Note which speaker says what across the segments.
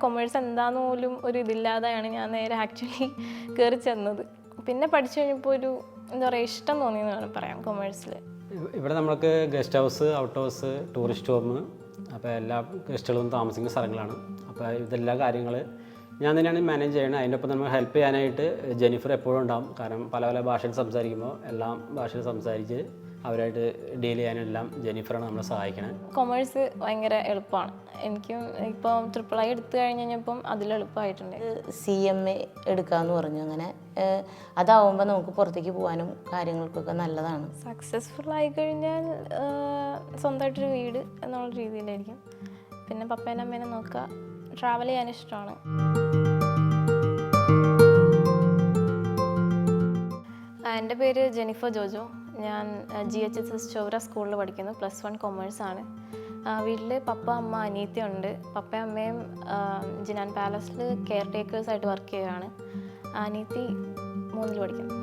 Speaker 1: Commerce എന്താന്ന് പോലും ഒരു ഇതില്ലാതെയാണ് ഞാൻ നേരെ ആക്ച്വലി കയറി ചെന്നത്. പിന്നെ പഠിച്ചു കഴിഞ്ഞപ്പോൾ ഒരു എന്താ പറയുക ഇഷ്ടം തോന്നിയെന്ന് വേണം പറയാം കൊമേഴ്സിൽ.
Speaker 2: ഇവിടെ നമ്മൾക്ക് guest house, out house, tourist home, അപ്പോൾ എല്ലാ ഗസ്റ്റുകളും താമസിക്കുന്ന സ്ഥലങ്ങളാണ്. അപ്പോൾ ഇതെല്ലാ കാര്യങ്ങൾ ഞാൻ തന്നെയാണ് മാനേജ് ചെയ്യണത്. അതിൻ്റെ ഒപ്പം നമ്മൾ ഹെൽപ്പ് ചെയ്യാനായിട്ട് ജെന്നിഫർ എപ്പോഴും ഉണ്ടാകും. കാരണം പല പല ഭാഷയിൽ സംസാരിക്കുമ്പോൾ എല്ലാ ഭാഷയിൽ സംസാരിച്ച് അവരായിട്ട് ഡീൽ ചെയ്യാനെല്ലാം ജെന്നിഫറാണ് നമ്മളെ സഹായിക്കുന്നത്.
Speaker 1: കൊമേഴ്സ് ഭയങ്കര എളുപ്പമാണ്. എനിക്കും ഇപ്പം III എടുത്തു കഴിഞ്ഞപ്പം അതിലെളുപ്പമായിട്ടുണ്ട്.
Speaker 3: CMA എടുക്കാമെന്ന് പറഞ്ഞു. അങ്ങനെ അതാവുമ്പോൾ നമുക്ക് പുറത്തേക്ക് പോകാനും കാര്യങ്ങൾക്കൊക്കെ നല്ലതാണ്.
Speaker 1: സക്സസ്ഫുൾ ആയി കഴിഞ്ഞാൽ സ്വന്തമായിട്ടൊരു വീട് എന്നുള്ള രീതിയിലായിരിക്കും. പിന്നെ പപ്പേനെ അമ്മേനെ നോക്കുക, ട്രാവൽ ചെയ്യാൻ ഇഷ്ടമാണ്. എൻ്റെ പേര് ജെന്നിഫർ ജോജോ. ഞാൻ GHSS ചൊവ്ര സ്കൂളിൽ പഠിക്കുന്നു. +1 കൊമേഴ്സ് ആണ്. വീട്ടിൽ പപ്പ, അമ്മ, അനിയത്തി ഉണ്ട്. പപ്പയും അമ്മയും ജിനാൻ പാലസിൽ കെയർ ടേക്കേഴ്സായിട്ട് വർക്ക് ചെയ്യുകയാണ്. അനിയത്തി 3ൽ പഠിക്കുന്നു.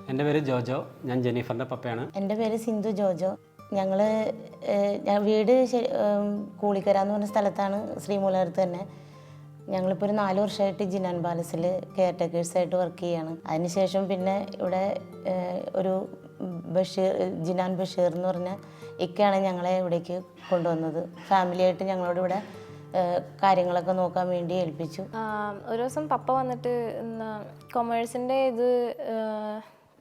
Speaker 2: എൻ്റെ പേര് ജോജോ. ഞാൻ ജെന്നിഫറിൻ്റെ പപ്പയാണ്.
Speaker 3: എൻ്റെ പേര് സിന്ധു ജോജോ. ഞാൻ വീട് കൂളിക്കര എന്ന് പറഞ്ഞ സ്ഥലത്താണ്, ശ്രീമൂലകത്ത് തന്നെ. ഞങ്ങളിപ്പോൾ ഒരു 4 വർഷമായിട്ട് ജിനാൻ പാലസിൽ കെയർ ടേക്കേഴ്സായിട്ട് വർക്ക് ചെയ്യുകയാണ്. അതിനുശേഷം പിന്നെ ഇവിടെ ഒരു ജിനാൻ ബഷീർ എന്ന് പറഞ്ഞ ഇക്കയാണ് ഞങ്ങളെ ഇവിടേക്ക് കൊണ്ടുവന്നത്. ഫാമിലിയായിട്ട് ഞങ്ങളോട് ഇവിടെ കാര്യങ്ങളൊക്കെ നോക്കാൻ വേണ്ടി ഏൽപ്പിച്ചു.
Speaker 1: ഒരു ദിവസം പപ്പ വന്നിട്ട് കൊമേഴ്സിൻ്റെ ഇത്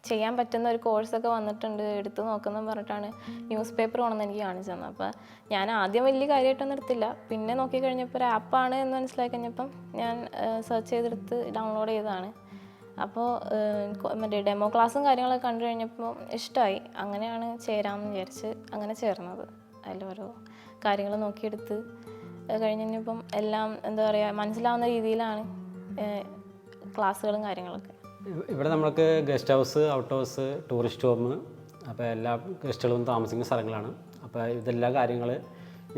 Speaker 1: ചെയ്യാൻ പറ്റുന്ന ഒരു കോഴ്സൊക്കെ വന്നിട്ടുണ്ട്, എടുത്ത് നോക്കുന്ന പറഞ്ഞിട്ടാണ് ന്യൂസ് പേപ്പർ കൊണ്ടുവന്ന് എനിക്ക് കാണിച്ചു തന്നത്. അപ്പോൾ ഞാൻ ആദ്യം വലിയ കാര്യമായിട്ടൊന്നും എടുത്തില്ല. പിന്നെ നോക്കിക്കഴിഞ്ഞപ്പോൾ ഒരു ആപ്പാണ് എന്ന് മനസ്സിലാക്കി കഴിഞ്ഞപ്പം ഞാൻ സെർച്ച് ചെയ്തെടുത്ത് ഡൗൺലോഡ് ചെയ്തതാണ്. അപ്പോൾ മറ്റേ ഡെമോ ക്ലാസ്സും കാര്യങ്ങളൊക്കെ കണ്ടു കഴിഞ്ഞപ്പോൾ ഇഷ്ടമായി. അങ്ങനെയാണ് ചേരാമെന്ന് വിചാരിച്ച് അങ്ങനെ ചേർന്നത്. അതിലോരോ കാര്യങ്ങൾ നോക്കിയെടുത്ത് കഴിഞ്ഞപ്പം എല്ലാം എന്താ പറയുക മനസ്സിലാവുന്ന രീതിയിലാണ് ക്ലാസ്സുകളും കാര്യങ്ങളൊക്കെ.
Speaker 2: ഇവിടെ നമ്മൾക്ക് guest house, out house, tourist home, അപ്പോൾ എല്ലാ ഗസ്റ്റുകളും താമസിക്കുന്ന സ്ഥലങ്ങളാണ്. അപ്പോൾ ഇതെല്ലാ കാര്യങ്ങൾ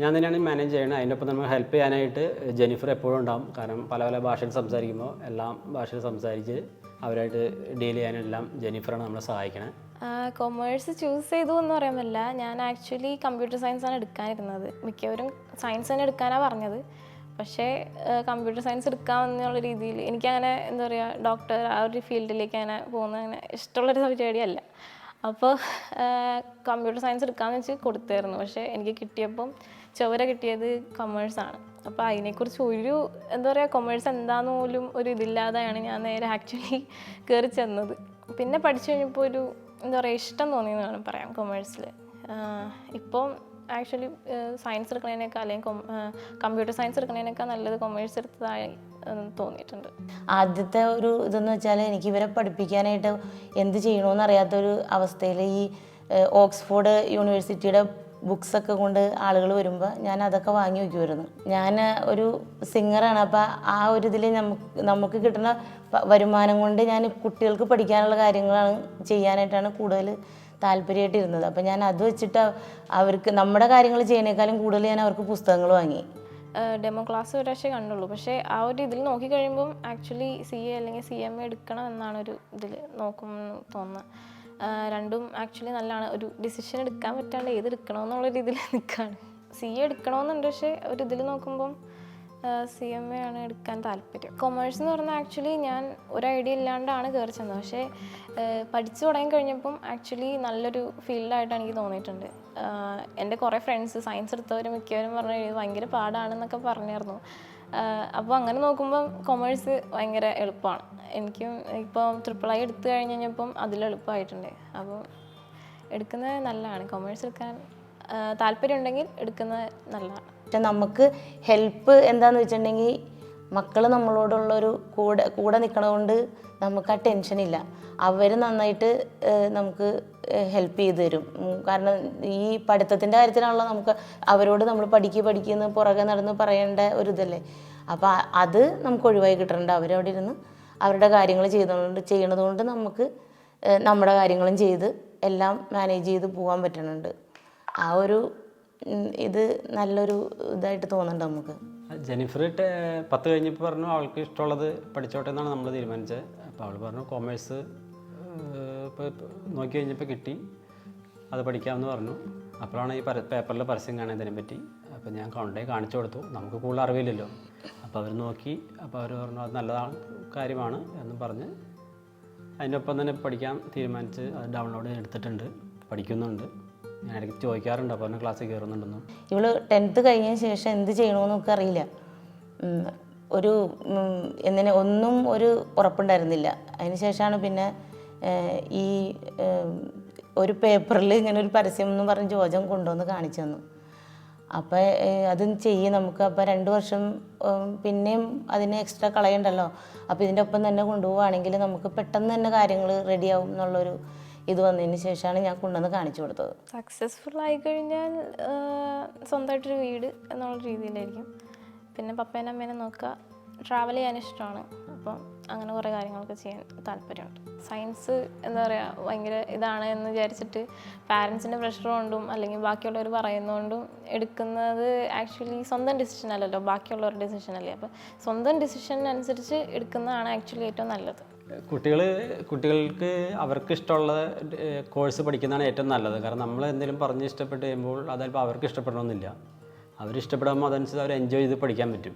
Speaker 2: ഞാൻ തന്നെയാണ് മാനേജ് ചെയ്യണത്. അതിൻ്റെ ഒപ്പം നമ്മൾ ഹെൽപ്പ് ചെയ്യാനായിട്ട് ജെന്നിഫർ എപ്പോഴും ഉണ്ടാകും. കാരണം പല പല ഭാഷയിൽ സംസാരിക്കുമ്പോൾ എല്ലാ ഭാഷയിൽ സംസാരിച്ച് അവരായിട്ട് ഡീൽ ചെയ്യാനെല്ലാം ജെന്നിഫറാണ് നമ്മളെ സഹായിക്കുന്നത്.
Speaker 1: കൊമേഴ്സ് ചൂസ് ചെയ്തു എന്ന് പറയാൻ പറ്റില്ല. ഞാൻ ആക്ച്വലി കമ്പ്യൂട്ടർ സയൻസാണ് എടുക്കാനിരുന്നത്. മിക്കവരും സയൻസ് തന്നെ എടുക്കാനാണ് പറഞ്ഞത്. പക്ഷേ കമ്പ്യൂട്ടർ സയൻസ് എടുക്കാമെന്നുള്ള രീതിയിൽ എനിക്കങ്ങനെ എന്താ പറയുക ഡോക്ടർ ആ ഒരു ഫീൽഡിലേക്ക് അങ്ങനെ പോകുന്നത് അങ്ങനെ ഇഷ്ടമുള്ളൊരു പരിപാടിയല്ല. അപ്പോൾ കമ്പ്യൂട്ടർ സയൻസ് എടുക്കാമെന്ന് വെച്ച് കൊടുത്തായിരുന്നു. പക്ഷേ എനിക്ക് കിട്ടിയപ്പം ചൊവ്ര കിട്ടിയത് കൊമേഴ്സാണ്. അപ്പോൾ അതിനെക്കുറിച്ച് ഒരു എന്താ പറയുക കൊമേഴ്സ് എന്താന്ന് പോലും ഒരു ഇതില്ലാതെയാണ് ഞാൻ നേരെ ആക്ച്വലി കയറി ചെന്നത്. പിന്നെ പഠിച്ചു കഴിഞ്ഞപ്പോൾ ഒരു എന്താ പറയുക ഇഷ്ടം തോന്നിയെന്ന് വേണം പറയാം കൊമേഴ്സിൽ. ഇപ്പം ആക്ച്വലി സയൻസ് എടുക്കുന്നതിനേക്കാൾ അല്ലെങ്കിൽ കമ്പ്യൂട്ടർ സയൻസ് എടുക്കുന്നതിനേക്കാൾ നല്ലത് കൊമേഴ്സ് എടുത്തതായി തോന്നിയിട്ടുണ്ട്.
Speaker 3: ആദ്യത്തെ ഒരു ഇതെന്ന് വെച്ചാൽ എനിക്ക് ഇവരെ പഠിപ്പിക്കാനായിട്ട് എന്ത് ചെയ്യണമെന്ന് അറിയാത്തൊരു അവസ്ഥയിൽ ഈ ഓക്സ്ഫോർഡ് യൂണിവേഴ്സിറ്റിയുടെ ബുക്സൊക്കെ കൊണ്ട് ആളുകൾ വരുമ്പോൾ ഞാൻ അതൊക്കെ വാങ്ങി വയ്ക്കുമായിരുന്നു. ഞാൻ ഒരു സിംഗറാണ്. അപ്പോൾ ആ ഒരു ഇതിൽ നമുക്ക് കിട്ടുന്ന വരുമാനം കൊണ്ട് ഞാൻ കുട്ടികൾക്ക് പഠിക്കാനുള്ള കാര്യങ്ങളാണ് ചെയ്യാനായിട്ടാണ് കൂടുതൽ താല്പര്യമായിട്ടിരുന്നത്. അപ്പോൾ ഞാൻ അത് വെച്ചിട്ട് അവർക്ക് നമ്മുടെ കാര്യങ്ങൾ ചെയ്യുന്നതിനേക്കാളും കൂടുതൽ ഞാൻ അവർക്ക് പുസ്തകങ്ങൾ വാങ്ങി.
Speaker 1: ഡെമോ ക്ലാസ് ഒരു പക്ഷേ കണ്ടുള്ളൂ. പക്ഷേ ആ ഒരു ഇതിൽ നോക്കിക്കഴിയുമ്പം ആക്ച്വലി CA അല്ലെങ്കിൽ CMA എടുക്കണം എന്നാണ് ഒരു ഇതിൽ നോക്കുമെന്ന് തോന്നുന്നത്. രണ്ടും ആക്ച്വലി നല്ലതാണ്. ഒരു ഡിസിഷൻ എടുക്കാൻ പറ്റാണ്ട് ഏതെടുക്കണമെന്നുള്ള രീതിയിൽ നിൽക്കുകയാണ്. CA എടുക്കണമെന്നുണ്ട്. പക്ഷേ ഒരു ഇതിൽ നോക്കുമ്പം CMA ആണ് എടുക്കാൻ താല്പര്യം. കൊമേഴ്സ് എന്ന് പറഞ്ഞാൽ ആക്ച്വലി ഞാൻ ഒരു ഐഡിയ ഇല്ലാണ്ടാണ് കയറി ചെന്നത്. പക്ഷേ പഠിച്ചു തുടങ്ങി കഴിഞ്ഞപ്പം ആക്ച്വലി നല്ലൊരു ഫീൽഡായിട്ട് എനിക്ക് തോന്നിയിട്ടുണ്ട്. എൻ്റെ കുറേ ഫ്രണ്ട്സ് സയൻസ് എടുത്തവർ മിക്കവരും പറഞ്ഞു ഇത് ഭയങ്കര പാടാണെന്നൊക്കെ പറഞ്ഞായിരുന്നു. അപ്പോൾ അങ്ങനെ നോക്കുമ്പം കൊമേഴ്സ് ഭയങ്കര എളുപ്പമാണ്. എനിക്കും ഇപ്പം III എടുത്തു കഴിഞ്ഞപ്പം അതിലെളുപ്പമായിട്ടുണ്ട്. അപ്പോൾ എടുക്കുന്നത് നല്ലതാണ്. കൊമേഴ്സ് എടുക്കാൻ താല്പര്യം ഉണ്ടെങ്കിൽ എടുക്കുന്നത് നല്ലതാണ്.
Speaker 3: പക്ഷെ നമുക്ക് ഹെൽപ്പ് എന്താണെന്ന് വെച്ചിട്ടുണ്ടെങ്കിൽ മക്കൾ നമ്മളോടുള്ളൊരു കൂടെ നിൽക്കണതുകൊണ്ട് നമുക്ക് ആ ടെൻഷനില്ല. അവർ നന്നായിട്ട് നമുക്ക് ഹെൽപ്പ് ചെയ്ത് തരും. കാരണം ഈ പഠിത്തത്തിൻ്റെ കാര്യത്തിലാണല്ലോ നമുക്ക് അവരോട് നമ്മൾ പഠിക്കുന്ന പുറകെ നടന്ന് പറയേണ്ട ഒരു ഇതല്ലേ. അപ്പോൾ അത് നമുക്ക് ഒഴിവായി കിട്ടുന്നുണ്ട്. അവരവിടെ ഇരുന്ന് അവരുടെ കാര്യങ്ങൾ ചെയ്യണതുകൊണ്ട് നമുക്ക് നമ്മുടെ കാര്യങ്ങളും ചെയ്ത് എല്ലാം മാനേജ് ചെയ്ത് പോകാൻ പറ്റുന്നുണ്ട്. ആ ഒരു ഇത് നല്ലൊരു ഇതായിട്ട് തോന്നുന്നുണ്ട് നമുക്ക്.
Speaker 2: ജെന്നിഫർ 10 കഴിഞ്ഞപ്പോൾ പറഞ്ഞു അവൾക്ക് ഇഷ്ടമുള്ളത് പഠിച്ചോട്ടെ എന്നാണ് നമ്മൾ തീരുമാനിച്ചത്. അപ്പോൾ അവൾ പറഞ്ഞു കോമേഴ്സ് ഇപ്പോൾ നോക്കി കഴിഞ്ഞപ്പോൾ കിട്ടി, അത് പഠിക്കാമെന്ന് പറഞ്ഞു. അപ്പോഴാണ് ഈ പേപ്പറിൽ പരസ്യം കാണാൻ ഇതിനെപ്പറ്റി. അപ്പോൾ ഞാൻ കൊണ്ടുപോയി കാണിച്ചു കൊടുത്തു. നമുക്ക് കൂടുതൽ അറിവില്ലല്ലോ. അപ്പോൾ അവർ നോക്കി, അപ്പോൾ അവർ പറഞ്ഞു അത് നല്ലതാണ്, കാര്യമാണ് എന്നും പറഞ്ഞ് അതിൻ്റെ ഒപ്പം തന്നെ പഠിക്കാൻ തീരുമാനിച്ച് അത് ഡൗൺലോഡ് എടുത്തിട്ടുണ്ട്, പഠിക്കുന്നുണ്ട്. ഞാൻ ഇടയ്ക്ക് ചോദിക്കാറുണ്ട് അപ്പോൾ ക്ലാസ്സിൽ കയറുന്നുണ്ടെന്നും.
Speaker 3: ഇവള് 10th കഴിഞ്ഞതിന് ശേഷം എന്ത് ചെയ്യണമെന്ന് നമുക്ക് അറിയില്ല. ഒരു ഒന്നും ഒരു ഉറപ്പുണ്ടായിരുന്നില്ല. അതിന് ശേഷമാണ് പിന്നെ ഈ ഒരു പേപ്പറിൽ ഇങ്ങനെ ഒരു പരസ്യം എന്ന് പറഞ്ഞ് ജോജൻ കൊണ്ടുവന്ന് കാണിച്ചു തന്നു. അപ്പോൾ അത് ചെയ്യും നമുക്ക്. അപ്പോൾ 2 വർഷം പിന്നെയും അതിന് എക്സ്ട്രാ കളയണ്ടല്ലോ. അപ്പോൾ ഇതിൻ്റെ ഒപ്പം തന്നെ കൊണ്ടുപോവുകയാണെങ്കിൽ നമുക്ക് പെട്ടെന്ന് തന്നെ കാര്യങ്ങൾ റെഡിയാവും എന്നുള്ളൊരു ഇത് വന്നതിന് ശേഷമാണ് ഞാൻ കൊണ്ടുവന്ന് കാണിച്ചു കൊടുത്തത്.
Speaker 1: സക്സസ്ഫുൾ ആയി കഴിഞ്ഞാൽ സ്വന്തമായിട്ടൊരു വീട് എന്നുള്ള രീതിയിലായിരിക്കും. പിന്നെ പപ്പേനെ അമ്മേനെ നോക്കുക, ട്രാവൽ ചെയ്യാൻ ഇഷ്ടമാണ്. അപ്പം അങ്ങനെ കുറേ കാര്യങ്ങളൊക്കെ ചെയ്യാൻ താല്പര്യമുണ്ട്. സയൻസ് എന്താ പറയുക ഭയങ്കര ഇതാണ് എന്ന് വിചാരിച്ചിട്ട് പാരൻസിൻ്റെ പ്രഷർ കൊണ്ടും അല്ലെങ്കിൽ ബാക്കിയുള്ളവർ പറയുന്നതുകൊണ്ടും എടുക്കുന്നത് ആക്ച്വലി സ്വന്തം ഡിസിഷൻ അല്ലല്ലോ, ബാക്കിയുള്ളവരുടെ ഡിസിഷൻ അല്ലേ. അപ്പോൾ സ്വന്തം ഡിസിഷനനുസരിച്ച് എടുക്കുന്നതാണ് ആക്ച്വലി ഏറ്റവും നല്ലത്.
Speaker 2: കുട്ടികൾക്ക് അവർക്ക് ഇഷ്ടമുള്ള കോഴ്സ് പഠിക്കുന്നതാണ് ഏറ്റവും നല്ലത്. കാരണം നമ്മൾ എന്തെങ്കിലും പറഞ്ഞ് ഇഷ്ടപ്പെട്ട് കഴിയുമ്പോൾ അതപ്പോൾ അവർക്ക് ഇഷ്ടപ്പെടണമെന്നില്ല. അവരിഷ്ടപ്പെടുമ്പോൾ അതനുസരിച്ച് അവർ എൻജോയ് ചെയ്ത് പഠിക്കാൻ പറ്റും.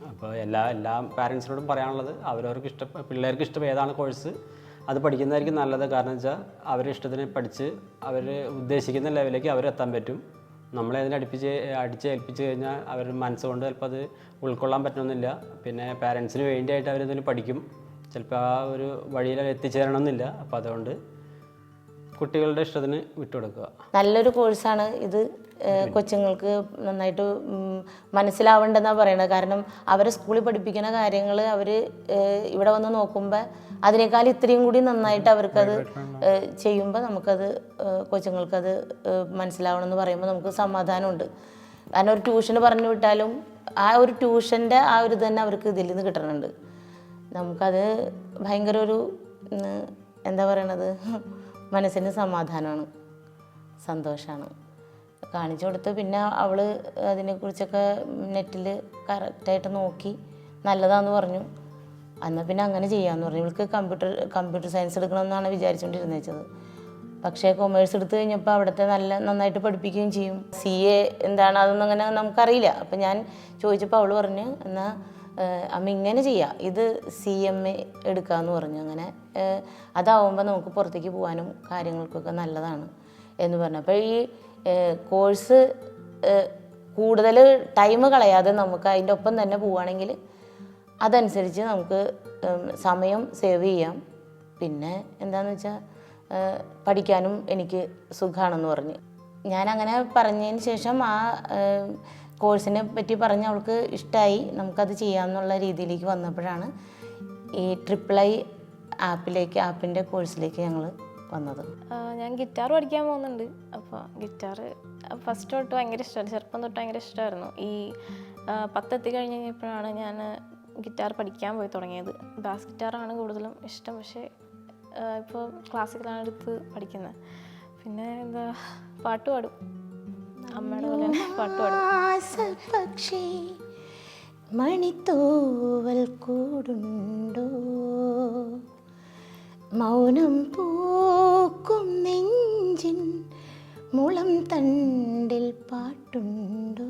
Speaker 2: അപ്പോൾ എല്ലാ പാരൻസിനോടും പറയാനുള്ളത് അവരവർക്ക് പിള്ളേർക്ക് ഇഷ്ടം ഏതാണ് കോഴ്സ് അത് പഠിക്കുന്നതായിരിക്കും നല്ലത്. കാരണം വെച്ചാൽ അവരുടെ ഇഷ്ടത്തിന് പഠിച്ച് അവർ ഉദ്ദേശിക്കുന്ന ലെവലിലേക്ക് അവരെത്താൻ പറ്റും. നമ്മളതിനെ അടിച്ചേൽപ്പിച്ച് കഴിഞ്ഞാൽ അവർ മനസ്സുകൊണ്ട് ചിലപ്പോൾ അത് ഉൾക്കൊള്ളാൻ പറ്റണമെന്നില്ല. പിന്നെ പാരൻസിന് വേണ്ടിയായിട്ട് അവരിതിന് പഠിക്കും, ചിലപ്പോൾ ആ ഒരു വഴിയിൽ എത്തിച്ചേരണമെന്നില്ല. അപ്പോൾ അതുകൊണ്ട് കുട്ടികളുടെ ഇഷ്ടത്തിന് വിട്ടുകൊടുക്കുക.
Speaker 3: നല്ലൊരു കോഴ്സാണ് ഇത്. കൊച്ചുങ്ങൾക്ക് നന്നായിട്ട് മനസ്സിലാവേണ്ടെന്നാണ് പറയണത്. കാരണം അവരെ സ്കൂളിൽ പഠിപ്പിക്കുന്ന കാര്യങ്ങൾ അവർ ഇവിടെ വന്ന് നോക്കുമ്പോൾ അതിനേക്കാൾ ഇത്രയും കൂടി നന്നായിട്ട് അവർക്കത് ചെയ്യുമ്പോൾ നമുക്കത് കൊച്ചുങ്ങൾക്കത് മനസ്സിലാവണമെന്ന് പറയുമ്പോൾ നമുക്ക് സമാധാനമുണ്ട്. കാരണം ഒരു ട്യൂഷന് പറഞ്ഞു വിട്ടാലും ആ ഒരു ട്യൂഷൻ്റെ ആ ഒരു തന്നെ അവർക്ക് ഇതിൽ നിന്ന് കിട്ടുന്നുണ്ട്. നമുക്കത് ഭയങ്കര ഒരു എന്താ പറയണത്, മനസ്സിന് സമാധാനമാണ്, സന്തോഷമാണ്. കാണിച്ചു കൊടുത്ത് പിന്നെ അവൾ അതിനെക്കുറിച്ചൊക്കെ നെറ്റിൽ കറക്റ്റായിട്ട് നോക്കി നല്ലതാണെന്ന് പറഞ്ഞു. എന്നാൽ പിന്നെ അങ്ങനെ ചെയ്യാമെന്ന് പറഞ്ഞു. ഇവൾക്ക് കമ്പ്യൂട്ടർ സയൻസ് എടുക്കണമെന്നാണ് വിചാരിച്ചുകൊണ്ടിരുന്നത്. പക്ഷേ കൊമേഴ്സ് എടുത്ത് കഴിഞ്ഞപ്പോൾ അവിടുത്തെ നന്നായിട്ട് പഠിപ്പിക്കുകയും ചെയ്യും. CA എന്താണ് അതൊന്നും അങ്ങനെ നമുക്കറിയില്ല. അപ്പം ഞാൻ ചോദിച്ചപ്പോൾ അവൾ പറഞ്ഞു എന്നാൽ അമ്മ ഇങ്ങനെ ചെയ്യാം, ഇത് CMA എടുക്കാമെന്ന് പറഞ്ഞു. അങ്ങനെ അതാവുമ്പോൾ നമുക്ക് പുറത്തേക്ക് പോകാനും കാര്യങ്ങൾക്കൊക്കെ നല്ലതാണ് എന്ന് പറഞ്ഞു. അപ്പോൾ ഈ കോഴ്സ് കൂടുതൽ ടൈം കളയാതെ നമുക്ക് അതിൻ്റെ ഒപ്പം തന്നെ പോവുകയാണെങ്കിൽ അതനുസരിച്ച് നമുക്ക് സമയം സേവ് ചെയ്യാം. പിന്നെ എന്താണെന്ന് വെച്ചാൽ പഠിക്കാനും എനിക്ക് സുഖമാണെന്ന് പറഞ്ഞ് ഞാനങ്ങനെ പറഞ്ഞതിന് ശേഷം ആ കോഴ്സിനെ പറ്റി പറഞ്ഞ് അവൾക്ക് ഇഷ്ടമായി, നമുക്കത് ചെയ്യാമെന്നുള്ള രീതിയിലേക്ക് വന്നപ്പോഴാണ് ഈ III ആപ്പിൻ്റെ കോഴ്സിലേക്ക് ഞങ്ങൾ വന്നത്.
Speaker 1: ഞാൻ ഗിറ്റാർ പഠിക്കാൻ പോകുന്നുണ്ട്. അപ്പോൾ ഗിറ്റാർ ഫസ്റ്റ് തൊട്ട് ഭയങ്കര ഇഷ്ടമായിരുന്നു, ചെറുപ്പം തൊട്ട് ഭയങ്കര ഇഷ്ടമായിരുന്നു. ഈ 10 എത്തിക്കഴിഞ്ഞ് കഴിഞ്ഞപ്പോഴാണ് ഞാൻ ഗിറ്റാർ പഠിക്കാൻ പോയി തുടങ്ങിയത്. ബാസ് ഗിറ്റാറാണ് കൂടുതലും ഇഷ്ടം, പക്ഷേ ഇപ്പോൾ ക്ലാസിക്കലാണ് എടുത്ത് പഠിക്കുന്നത്. പിന്നെ എന്താ പാട്ട് പാടും, അമ്മയുടെ പോലെ തന്നെ പാട്ട് പാടും.
Speaker 3: പക്ഷേ മണിത്തൂവൽ കൂടുണ്ടോ, മൗനം പൂക്കും നെഞ്ചിൻ മുളം തണ്ടിൽ പാട്ടുണ്ടോ.